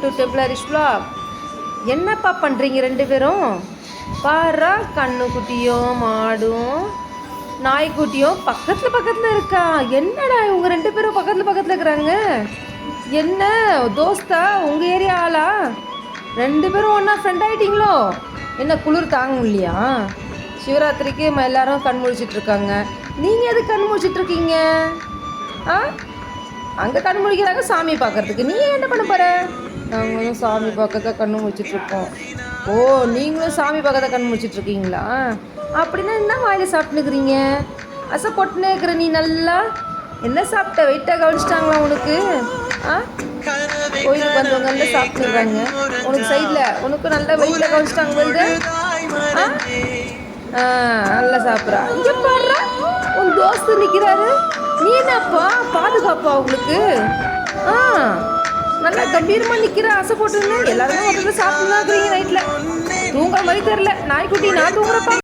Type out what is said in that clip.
Welcome to temple Harish vlog. என்னப்பா பண்ணுறீங்க ரெண்டு பேரும்? பாரா கண்ணுக்குட்டியும் மாடும் நாய்க்குட்டியும் பக்கத்தில் இருக்கா. என்னடா இவங்க ரெண்டு பேரும் பக்கத்தில் இருக்கிறாங்க? என்ன தோஸ்தா உங்கள் ஏரியா ஆளா? ரெண்டு பேரும் ஒன்றா ஃப்ரெண்ட் ஆகிட்டீங்களோ? என்ன குளிர் தாங்க முடியலையா? சிவராத்திரிக்கு எல்லாரும் கண் முழிச்சிட்ருக்காங்க. நீங்கள் எதுக்கு கண் முழிச்சிட்ருக்கீங்க? அங்கே கண் முழிக்கிறாங்க சாமி பார்க்குறதுக்கு. நீங்கள் என்ன பண்ண போகிற? நாங்களும் சாமி பார்க்க கண் முழிச்சிட்ருக்கோம். ஓ, நீங்களும் சாமி பார்க்க கண் முழிச்சிட்ருக்கீங்களா? அப்படின்னா என்ன வாயில் சாப்பிட்டுக்கிறீங்க? அசை பொட்டுனே இருக்கிற நீ நல்லா என்ன சாப்பிட்ட? வெயிட்டாக கவனிச்சிட்டாங்களா உனக்கு? கோயிலுக்கு வந்தவங்க நல்லா சாப்பிட்டுக்கிறாங்க. உனக்கு சைடில் உனக்கு நல்லா வெயிட்டாக கவனிச்சிட்டாங்க போயிடு. நல்லா சாப்பிட்றா. இங்கே பாடுறா, உன் தோஸ்து நிற்கிறாரு. நீ என்னப்பா பாதுகாப்பா உங்களுக்கு? நல்லா கம்பீரமாக நிற்கிற ஆசை போட்டுன்னு எல்லாருமே வந்து சாப்பிட்டு தான் இருக்கிறீங்க. நைட்டில் தூங்குற மாதிரி தெரில. நாய்க்குட்டி நான் தூங்குறப்பா.